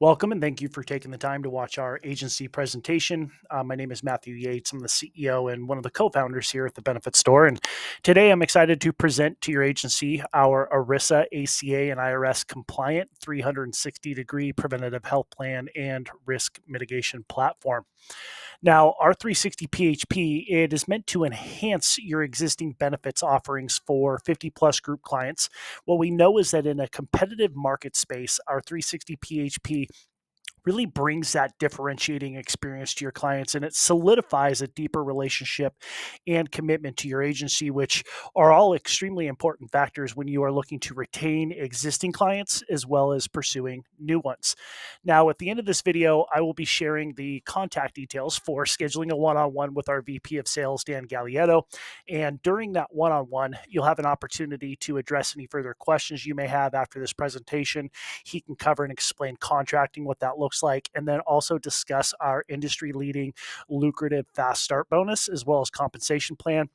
Welcome and thank you for taking the time to watch our agency presentation. My name is Matthew Yates. I'm the CEO and one of the co-founders here at the Benefit Store. And today I'm excited to present to your agency our ERISA, ACA, and IRS-compliant 360-degree preventative health plan and risk mitigation platform. Now, our 360 PHP, it is meant to enhance your existing benefits offerings for 50 plus group clients. What we know is that in a competitive market space, our 360 PHP really brings that differentiating experience to your clients, and it solidifies a deeper relationship and commitment to your agency, which are all extremely important factors when you are looking to retain existing clients as well as pursuing new ones. Now, at the end of this video, I will be sharing the contact details for scheduling a one-on-one with our VP of Sales, Dan Gallietto. And during that one-on-one, you'll have an opportunity to address any further questions you may have after this presentation. He can cover and explain contracting, what that looks like, and then also discuss our industry leading lucrative fast start bonus as well as compensation plan.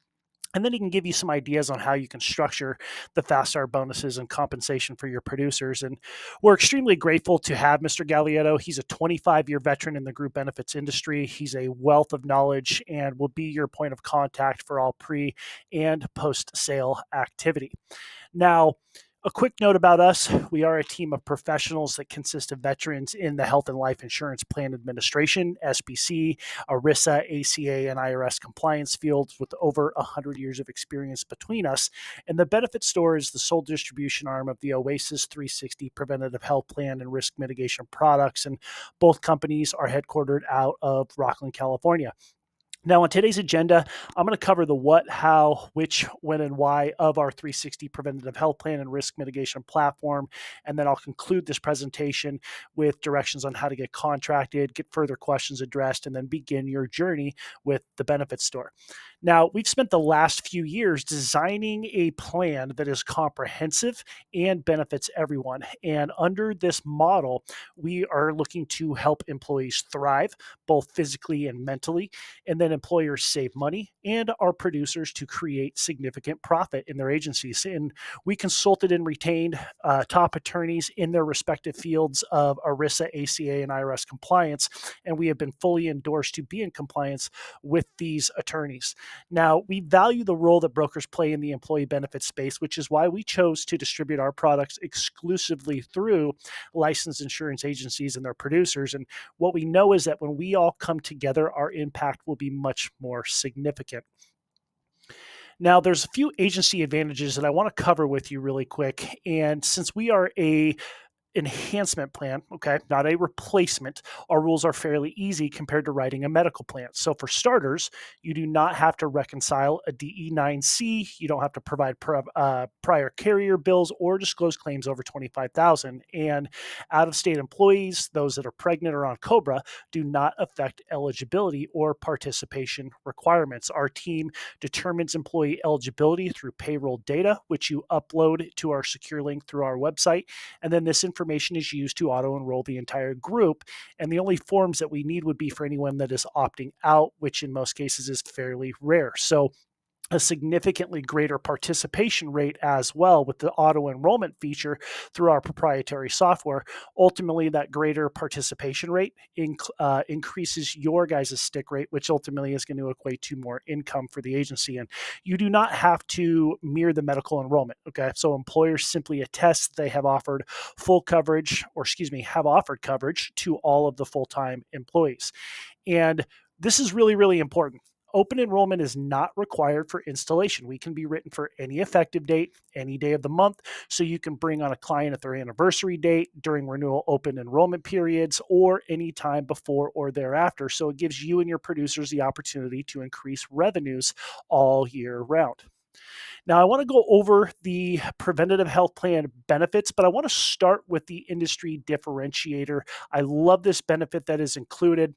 And then he can give you some ideas on how you can structure the fast start bonuses and compensation for your producers. And we're extremely grateful to have Mr. Gallietto. He's a 25-year veteran in the group benefits industry. He's a wealth of knowledge and will be your point of contact for all pre and post sale activity. Now, a quick note about us. We are a team of professionals that consist of veterans in the health and life insurance plan administration, SBC, ERISA, ACA, and IRS compliance fields with over 100 years of experience between us. And the Benefit Store is the sole distribution arm of the Oasis 360 Preventative Health Plan and Risk Mitigation products. And both companies are headquartered out of Rockland, California. Now, on today's agenda, I'm going to cover the what, how, which, when, and why of our 360 Preventative Health Plan and Risk Mitigation platform. And then I'll conclude this presentation with directions on how to get contracted, get further questions addressed, and then begin your journey with the Benefit Store. Now, we've spent the last few years designing a plan that is comprehensive and benefits everyone. And under this model, we are looking to help employees thrive, both physically and mentally, and then employers save money and our producers to create significant profit in their agencies. And we consulted and retained top attorneys in their respective fields of ERISA, ACA, and IRS compliance, and we have been fully endorsed to be in compliance with these attorneys. Now, we value the role that brokers play in the employee benefit space, which is why we chose to distribute our products exclusively through licensed insurance agencies and their producers. And what we know is that when we all come together, our impact will be much more significant. Now, there's a few agency advantages that I want to cover with you really quick. And since we are a enhancement plan, okay, not a replacement, our rules are fairly easy compared to writing a medical plan. So for starters, you do not have to reconcile a DE9C. You don't have to provide prior carrier bills or disclose claims over 25,000. And out-of-state employees, those that are pregnant or on COBRA, do not affect eligibility or participation requirements. Our team determines employee eligibility through payroll data, which you upload to our secure link through our website. And then this information is used to auto-enroll the entire group. And the only forms that we need would be for anyone that is opting out, which in most cases is fairly rare. So a significantly greater participation rate as well with the auto enrollment feature through our proprietary software. Ultimately, that greater participation rate increases your guys' stick rate, which ultimately is going to equate to more income for the agency. And you do not have to mirror the medical enrollment. Okay. So employers simply attest they have offered full coverage, or have offered coverage to all of the full-time employees. And this is really, really important. Open enrollment is not required for installation. We can be written for any effective date, any day of the month. So you can bring on a client at their anniversary date, during renewal open enrollment periods, or any time before or thereafter. So it gives you and your producers the opportunity to increase revenues all year round. Now, I want to go over the preventative health plan benefits, but I want to start with the industry differentiator. I love this benefit that is included.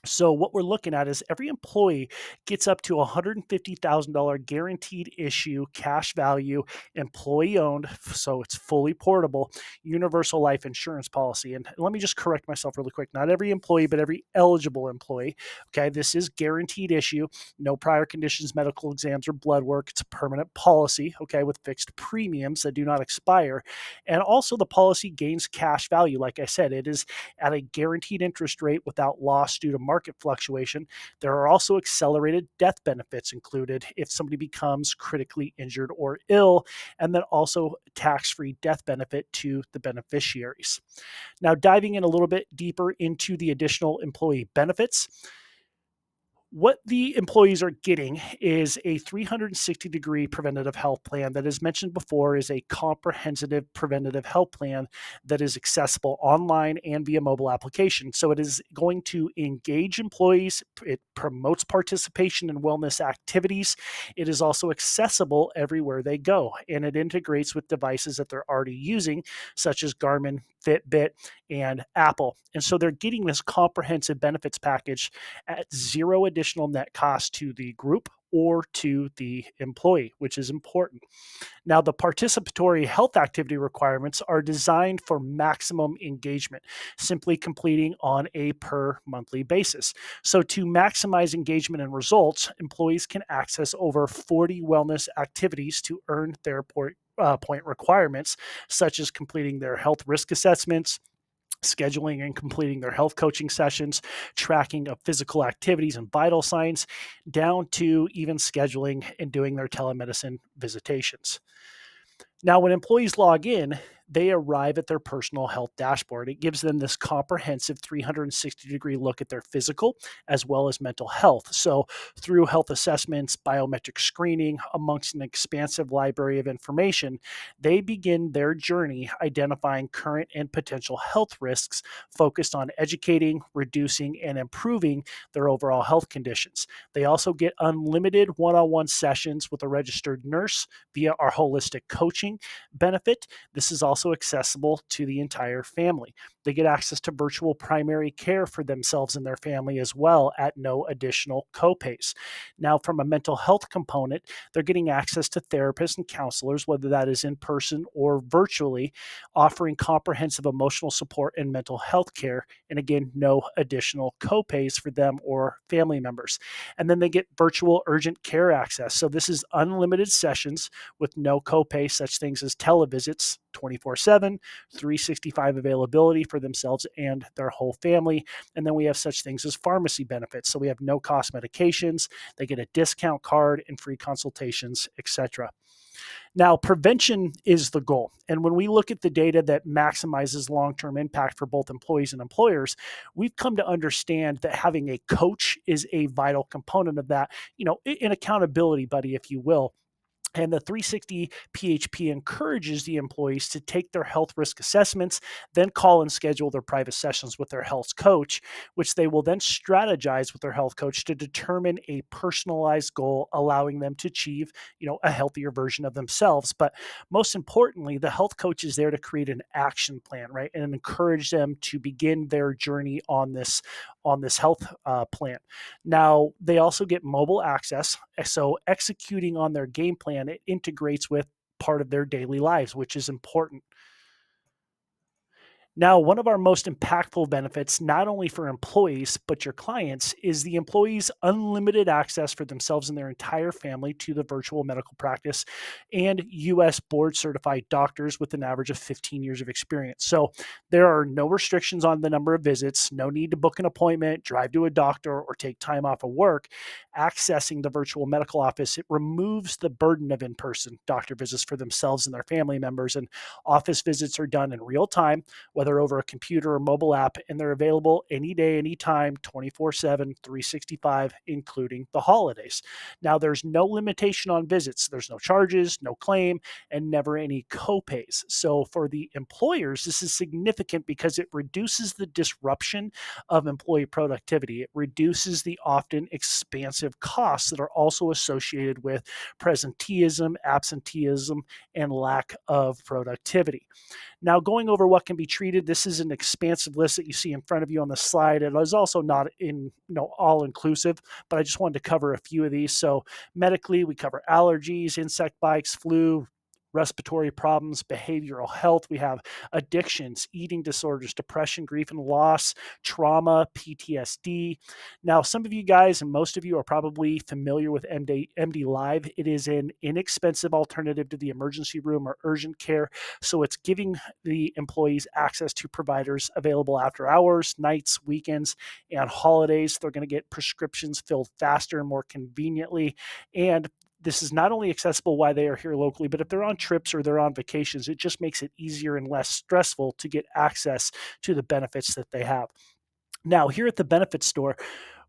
So what we're looking at is every employee gets up to $150,000 guaranteed issue cash value, employee owned, so it's fully portable, universal life insurance policy. And let me just correct myself really quick. Not every employee, but every eligible employee. Okay, this is guaranteed issue, no prior conditions, medical exams, or blood work. It's a permanent policy, okay, with fixed premiums that do not expire. And also the policy gains cash value. Like I said, it is at a guaranteed interest rate without loss due to market fluctuation. There are also accelerated death benefits included if somebody becomes critically injured or ill, and then also tax-free death benefit to the beneficiaries. Now, diving in a little bit deeper into the additional employee benefits, what the employees are getting is a 360-degree preventative health plan that, as mentioned before, is a comprehensive preventative health plan that is accessible online and via mobile application. So it is going to engage employees. It promotes participation in wellness activities. It is also accessible everywhere they go, and it integrates with devices that they're already using, such as Garmin, Fitbit, and Apple. And so they're getting this comprehensive benefits package at zero additional net cost to the group or to the employee, which is important. Now, the participatory health activity requirements are designed for maximum engagement, simply completing on a per monthly basis. So, to maximize engagement and results, employees can access over 40 wellness activities to earn their point requirements, such as completing their health risk assessments, scheduling and completing their health coaching sessions, tracking of physical activities and vital signs, down to even scheduling and doing their telemedicine visitations. Now, when employees log in, they arrive at their personal health dashboard. It gives them this comprehensive 360-degree look at their physical as well as mental health. So, through health assessments, biometric screening, amongst an expansive library of information, they begin their journey identifying current and potential health risks focused on educating, reducing, and improving their overall health conditions. They also get unlimited one on one sessions with a registered nurse via our holistic coaching benefit. This is also accessible to the entire family. They get access to virtual primary care for themselves and their family as well at no additional copays. Now, from a mental health component, they're getting access to therapists and counselors, whether that is in person or virtually, offering comprehensive emotional support and mental health care. And again, no additional copays for them or family members. And then they get virtual urgent care access. So this is unlimited sessions with no copay, such things as televisits 24/7, 365 availability for themselves and their whole family. And then we have such things as pharmacy benefits. So we have no cost medications, they get a discount card and free consultations, etc. Now, prevention is the goal. And when we look at the data that maximizes long term impact for both employees and employers, we've come to understand that having a coach is a vital component of that, an accountability buddy, if you will. And the 360 PHP encourages the employees to take their health risk assessments, then call and schedule their private sessions with their health coach, which they will then strategize with their health coach to determine a personalized goal, allowing them to achieve, a healthier version of themselves. But most importantly, the health coach is there to create an action plan, right, and encourage them to begin their journey on this health plan. Now, they also get mobile access. So executing on their game plan, it integrates with part of their daily lives, which is important. Now, one of our most impactful benefits, not only for employees, but your clients, is the employees' unlimited access for themselves and their entire family to the virtual medical practice and US board certified doctors with an average of 15 years of experience. So there are no restrictions on the number of visits, no need to book an appointment, drive to a doctor, or take time off of work. Accessing the virtual medical office, it removes the burden of in person doctor visits for themselves and their family members, and office visits are done in real time, whether over a computer or mobile app, and they're available any day, anytime, 24/7, 365, including the holidays. Now, there's no limitation on visits. There's no charges, no claim, and never any copays. So for the employers, this is significant because it reduces the disruption of employee productivity. It reduces the often expansive costs that are also associated with presenteeism, absenteeism, and lack of productivity. Now, going over what can be treated, this is an expansive list that you see in front of you on the slide. It is also not all inclusive, but I just wanted to cover a few of these. So medically, we cover allergies, insect bites, flu, respiratory problems, behavioral health. We have addictions, eating disorders, depression, grief and loss, trauma, PTSD. Now, some of you guys and most of you are probably familiar with MD Live. It is an inexpensive alternative to the emergency room or urgent care. So it's giving the employees access to providers available after hours, nights, weekends, and holidays. They're going to get prescriptions filled faster and more conveniently. And this is not only accessible while they are here locally, but if they're on trips or they're on vacations, it just makes it easier and less stressful to get access to the benefits that they have. Now, here at the Benefit Store,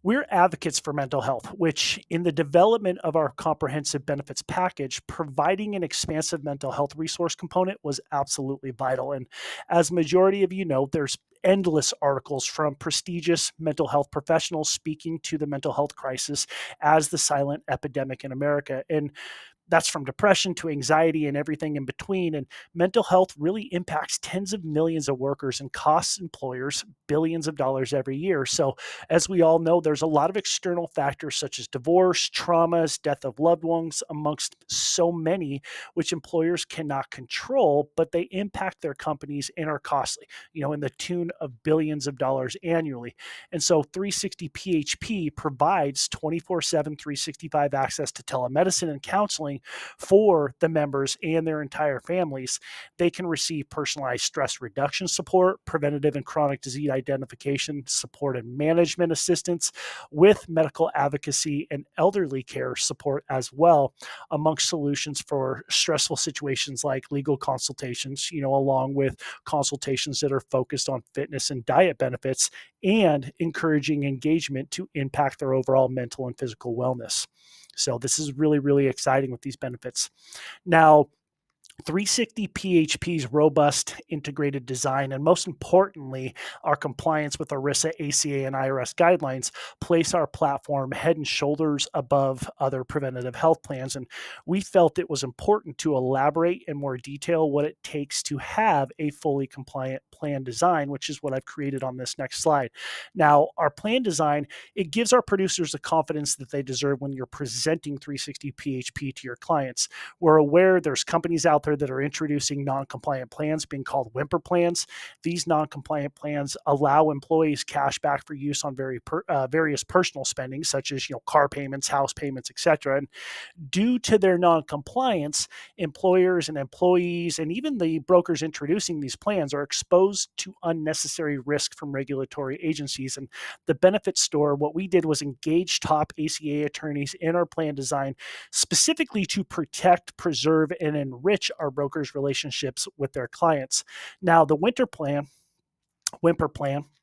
we're advocates for mental health, which in the development of our comprehensive benefits package, providing an expansive mental health resource component was absolutely vital. And as majority of you know, there's endless articles from prestigious mental health professionals speaking to the mental health crisis as the silent epidemic in America. And that's from depression to anxiety and everything in between. And mental health really impacts tens of millions of workers and costs employers billions of dollars every year. So, as we all know, there's a lot of external factors such as divorce, traumas, death of loved ones, amongst so many, which employers cannot control, but they impact their companies and are costly, in the tune of billions of dollars annually. And so 360 PHP provides 24/7, 365 access to telemedicine and counseling for the members and their entire families. They can receive personalized stress reduction support, preventative and chronic disease identification support and management assistance with medical advocacy and elderly care support as well, amongst solutions for stressful situations like legal consultations, along with consultations that are focused on fitness and diet benefits and encouraging engagement to impact their overall mental and physical wellness. So this is really, really exciting with these benefits. Now, 360 PHP's robust integrated design, and most importantly, our compliance with ERISA, ACA, and IRS guidelines place our platform head and shoulders above other preventative health plans. And we felt it was important to elaborate in more detail what it takes to have a fully compliant plan design, which is what I've created on this next slide. Now, our plan design, it gives our producers the confidence that they deserve when you're presenting 360 PHP to your clients. We're aware there's companies out there that are introducing non-compliant plans being called whimper plans. These non-compliant plans allow employees cash back for use on various personal spending, such as car payments, house payments, etc. And due to their non-compliance, employers and employees and even the brokers introducing these plans are exposed to unnecessary risk from regulatory agencies. And the Benefit Store, what we did was engage top ACA attorneys in our plan design specifically to protect, preserve, and enrich our brokers' relationships with their clients. Now, the whimper plan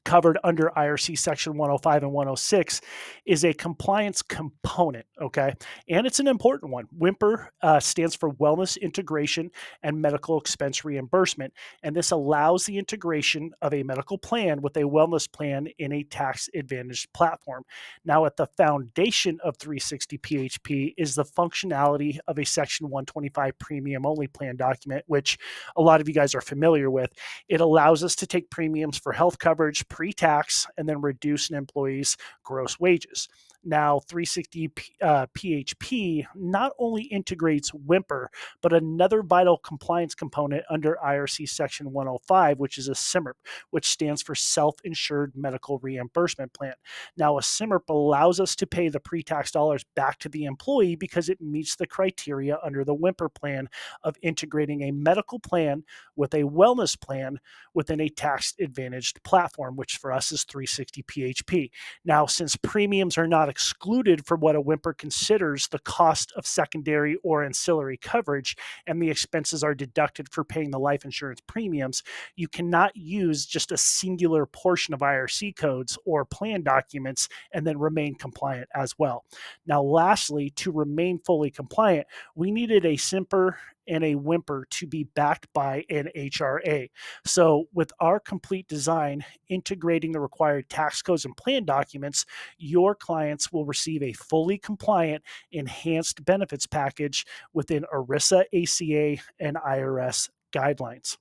covered under IRC section 105 and 106 is a compliance component, okay? And it's an important one. Whimper stands for Wellness Integration and Medical Expense Reimbursement, and this allows the integration of a medical plan with a wellness plan in a tax-advantaged platform. Now, at the foundation of 360 PHP is the functionality of a section 125 premium-only plan document, which a lot of you guys are familiar with. It allows us to take premiums for health coverage pre-tax and then reduce an employee's gross wages. Now, 360 PHP not only integrates whimper, but another vital compliance component under IRC Section 105, which is a SIMRP, which stands for Self-Insured Medical Reimbursement Plan. Now, a SIMRP allows us to pay the pre-tax dollars back to the employee because it meets the criteria under the whimper plan of integrating a medical plan with a wellness plan within a tax-advantaged platform, which for us is 360 PHP. Now, since premiums are not excluded from what a whimper considers the cost of secondary or ancillary coverage, and the expenses are deducted for paying the life insurance premiums, you cannot use just a singular portion of IRC codes or plan documents and then remain compliant as well. Now, lastly, to remain fully compliant, we needed a SIMPR and a whimper to be backed by an HRA. So with our complete design, integrating the required tax codes and plan documents, your clients will receive a fully compliant enhanced benefits package within ERISA, ACA, and IRS guidelines.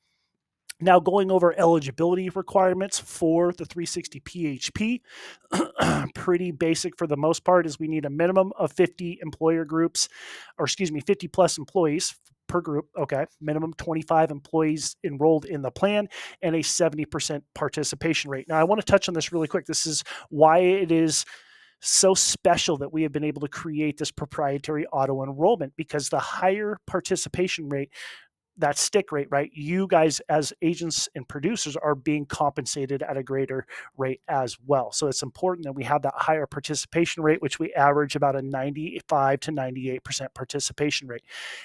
Now, going over eligibility requirements for the 360 PHP, pretty basic for the most part, is we need a minimum of 50 employer groups, or excuse me, 50 plus employees per group. Okay. Minimum 25 employees enrolled in the plan and a 70% participation rate. Now, I want to touch on this really quick. This is why it is so special that we have been able to create this proprietary auto enrollment, because the higher participation rate, that stick rate, right? You guys, as agents and producers, are being compensated at a greater rate as well. So it's important that we have that higher participation rate, which we average about a 95 to 98% participation rate.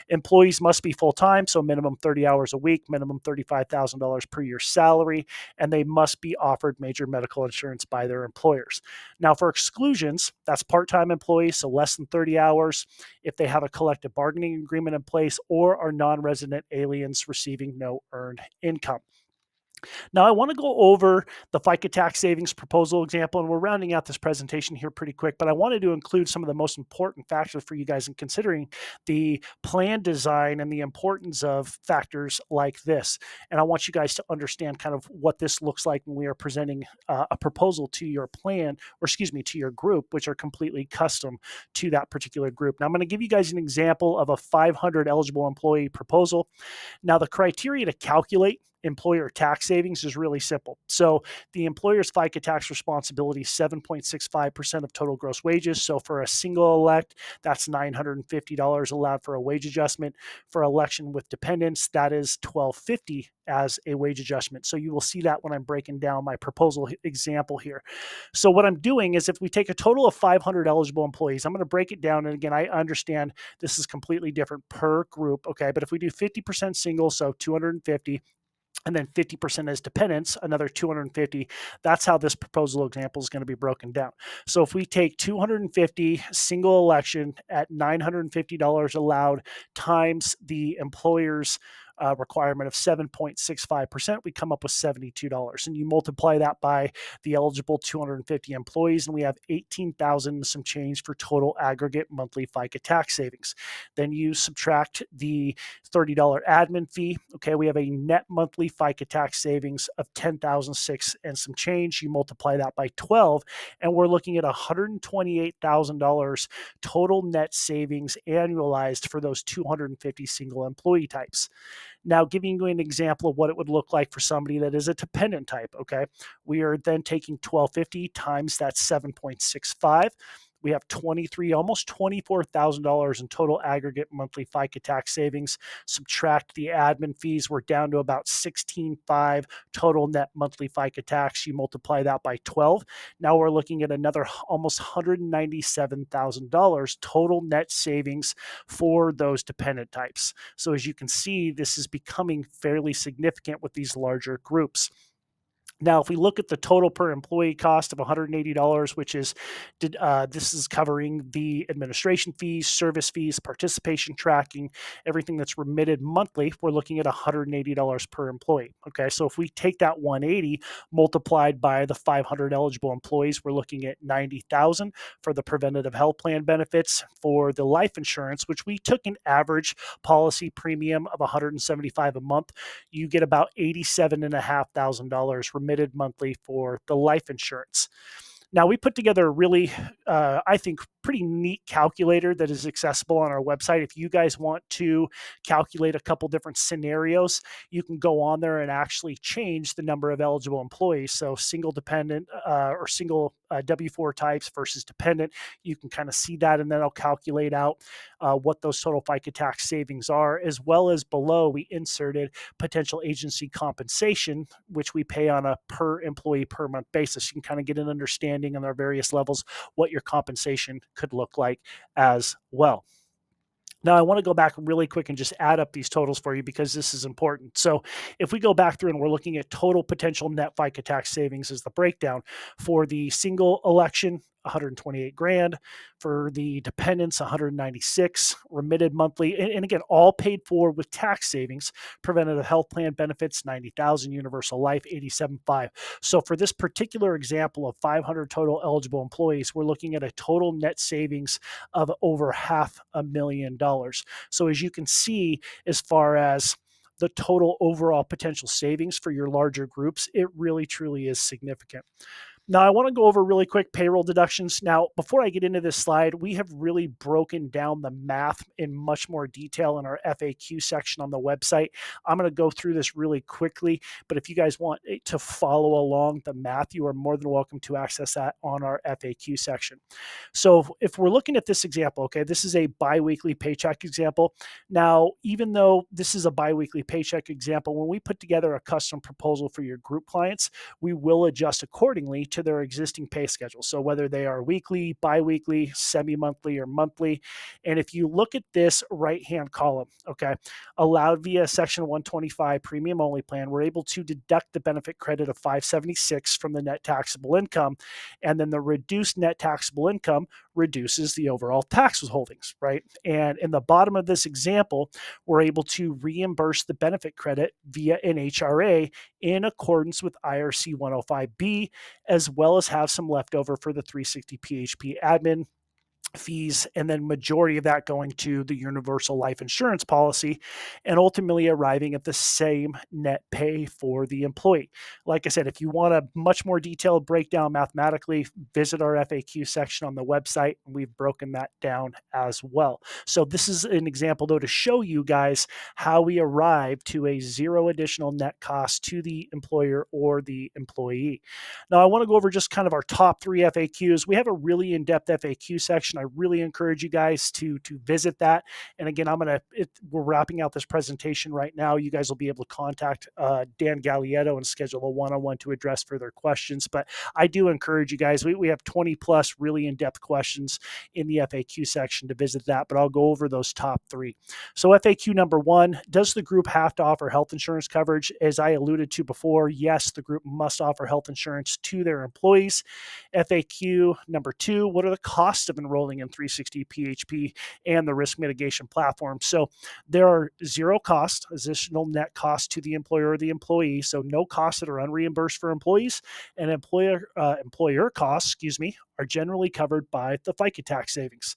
Employees must be full time, so minimum 30 hours a week, minimum $35,000 per year salary, and they must be offered major medical insurance by their employers. Now, for exclusions, that's part time employees, so less than 30 hours, if they have a collective bargaining agreement in place or are non resident aliens receiving no earned income. Now, I want to go over the FICA tax savings proposal example, and we're rounding out this presentation here pretty quick, but I wanted to include some of the most important factors for you guys in considering the plan design and the importance of factors like this. And I want you guys to understand kind of what this looks like when we are presenting a proposal to your plan, or excuse me, to your group, which are completely custom to that particular group. Now, I'm going to give you guys an example of a 500 eligible employee proposal. Now, the criteria to calculate employer tax savings is really simple. So the employer's FICA tax responsibility is 7.65% of total gross wages. So for a single elect, that's $950 allowed for a wage adjustment. For election with dependents, that is $1,250 as a wage adjustment. So you will see that when I'm breaking down my proposal example here. So what I'm doing is, if we take a total of 500 eligible employees, I'm going to break it down. And again, I understand this is completely different per group. Okay. But if we do 50% single, so 250, and then 50% as dependents, another 250. That's how this proposal example is going to be broken down. So if we take 250 single election at $950 allowed times the employer's requirement of 7.65%, we come up with $72. And you multiply that by the eligible 250 employees, and we have 18,000 and some change for total aggregate monthly FICA tax savings. Then you subtract the $30 admin fee. Okay, we have a net monthly FICA tax savings of $10,006 and some change. You multiply that by 12, and we're looking at $128,000 total net savings annualized for those 250 single employee types. Now, giving you an example of what it would look like for somebody that is a dependent type, okay, we are then taking 1250 times that 7.65. We have almost $24,000 in total aggregate monthly FICA tax savings. Subtract the admin fees, we're down to about 16.5 total net monthly FICA tax. You multiply that by 12. Now we're looking at another almost $197,000 total net savings for those dependent types. So as you can see, this is becoming fairly significant with these larger groups. Now, if we look at the total per employee cost of $180, which is this is covering the administration fees, service fees, participation tracking, everything that's remitted monthly, we're looking at $180 per employee. Okay, so if we take that 180 multiplied by the 500 eligible employees, we're looking at 90,000 for the preventative health plan benefits. For the life insurance, which we took an average policy premium of $175 a month, you get about $87,500 remitted monthly for the life insurance. Now, we put together a really, I think, pretty neat calculator that is accessible on our website. If you guys want to calculate a couple different scenarios, you can go on there and actually change the number of eligible employees. So single dependent or single W-4 types versus dependent, you can kind of see that, and then it'll calculate out what those total FICA tax savings are, as well as below we inserted potential agency compensation, which we pay on a per employee per month basis. You can kind of get an understanding on our various levels what your compensation could look like as well. Now, I want to go back really quick and just add up these totals for you, because this is important. So if we go back through and we're looking at total potential net FICA tax savings as the breakdown for the single election, 128 grand, for the dependents, 196 remitted monthly, and again, all paid for with tax savings. Preventative health plan benefits, 90,000, universal life, 87.5. So for this particular example of 500 total eligible employees, we're looking at a total net savings of over $500,000. So as you can see, as far as the total overall potential savings for your larger groups, it really truly is significant. Now, I want to go over really quick payroll deductions. Now, before I get into this slide, we have really broken down the math in much more detail in our FAQ section on the website. I'm going to go through this really quickly, but if you guys want to follow along the math, you are more than welcome to access that on our FAQ section. So if we're looking at this example, okay, this is a biweekly paycheck example. Now, even though this is a biweekly paycheck example, when we put together a custom proposal for your group clients, we will adjust accordingly to their existing pay schedule. So whether they are weekly, biweekly, semi-monthly, or monthly. And if you look at this right-hand column, okay, allowed via Section 125 premium only plan, we're able to deduct the benefit credit of 576 from the net taxable income, and then the reduced net taxable income reduces the overall tax withholdings, right? And in the bottom of this example, we're able to reimburse the benefit credit via an HRA in accordance with IRC 105B, as well as have some leftover for the 360 PHP admin fees, and then majority of that going to the universal life insurance policy, and ultimately arriving at the same net pay for the employee. Like I said, if you want a much more detailed breakdown mathematically, visit our FAQ section on the website, and we've broken that down as well. So this is an example though to show you guys how we arrive to a zero additional net cost to the employer or the employee. Now I want to go over just kind of our top 3 FAQs. We have a really in-depth FAQ section. I really encourage you guys to visit that. And again, we're wrapping out this presentation right now. You guys will be able to contact Dan Gallietto and schedule a one-on-one to address further questions. But I do encourage you guys. We have 20 plus really in-depth questions in the FAQ section to visit that. But I'll go over those top 3. So FAQ number 1: does the group have to offer health insurance coverage? As I alluded to before, yes, the group must offer health insurance to their employees. FAQ number 2: what are the costs of enrolling in 360 PHP and the risk mitigation platform? So there are zero cost, additional net cost to the employer or the employee. So no costs that are unreimbursed for employees, and employer costs, are generally covered by the FICA tax savings.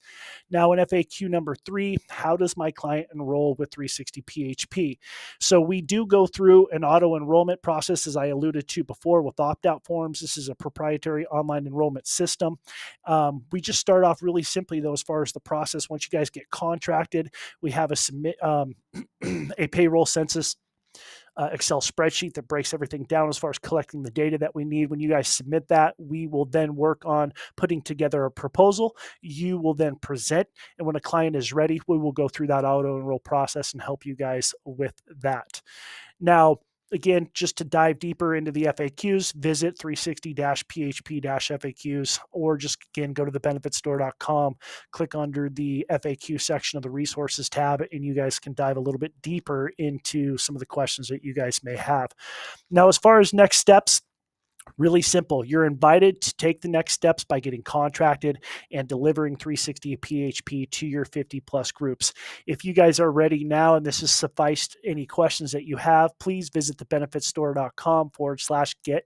Now in FAQ number 3, how does my client enroll with 360 PHP? So we do go through an auto enrollment process, as I alluded to before, with opt-out forms. This is a proprietary online enrollment system. We just start off really simply though, as far as the process. Once you guys get contracted, we have a payroll census Excel spreadsheet that breaks everything down as far as collecting the data that we need. When you guys submit that, we will then work on putting together a proposal. You will then present, and when a client is ready, we will go through that auto enroll process and help you guys with that. Now, again, just to dive deeper into the FAQs, visit 360-PHP-FAQs, or just again, go to thebenefitstore.com, click under the FAQ section of the resources tab, and you guys can dive a little bit deeper into some of the questions that you guys may have. Now, as far as next steps, really simple. You're invited to take the next steps by getting contracted and delivering 360 PHP to your 50 plus groups. If you guys are ready now and this has sufficed any questions that you have, please visit thebenefitstore.com/get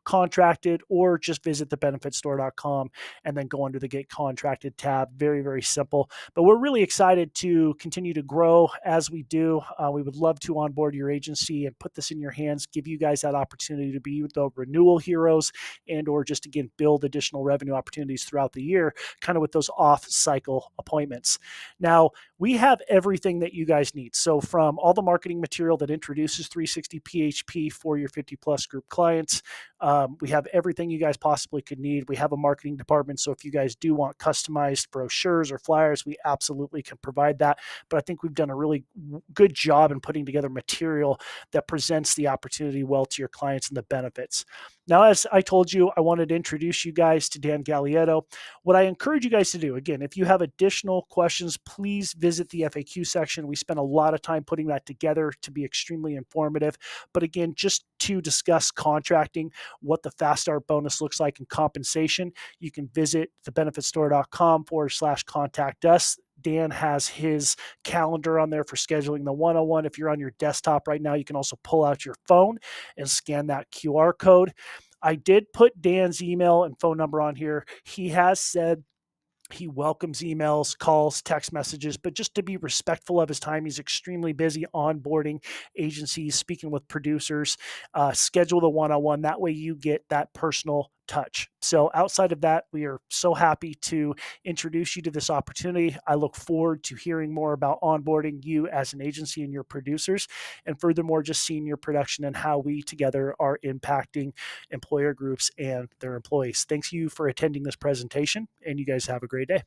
contracted, or just visit thebenefitstore.com and then go under the get contracted tab. Very, very simple. But we're really excited to continue to grow as we do. We would love to onboard your agency and put this in your hands, give you guys that opportunity to be the renewal heroes, and or just again build additional revenue opportunities throughout the year, kind of with those off cycle appointments. Now, we have everything that you guys need. So from all the marketing material that introduces 360 PHP for your 50 plus group clients, we have everything you guys possibly could need. We have a marketing department, so if you guys do want customized brochures or flyers, we absolutely can provide that. But I think we've done a really good job in putting together material that presents the opportunity well to your clients and the benefits. Now, as I told you, I wanted to introduce you guys to Dan Gallietto. What I encourage you guys to do, again, if you have additional questions, please visit the FAQ section. We spent a lot of time putting that together to be extremely informative. But again, just to discuss contracting, what the Fast Start bonus looks like, and compensation, you can visit thebenefitstore.com/contact us. Dan has his calendar on there for scheduling the one-on-one. If you're on your desktop right now, you can also pull out your phone and scan that QR code. I did put Dan's email and phone number on here. He has said He welcomes emails, calls, text messages, but just to be respectful of his time, he's extremely busy onboarding agencies, speaking with producers. Schedule the one on one. That way, you get that personal touch. So, outside of that, we are so happy to introduce you to this opportunity. I look forward to hearing more about onboarding you as an agency and your producers, and furthermore, just seeing your production and how we together are impacting employer groups and their employees. Thanks you for attending this presentation, and you guys have a great day.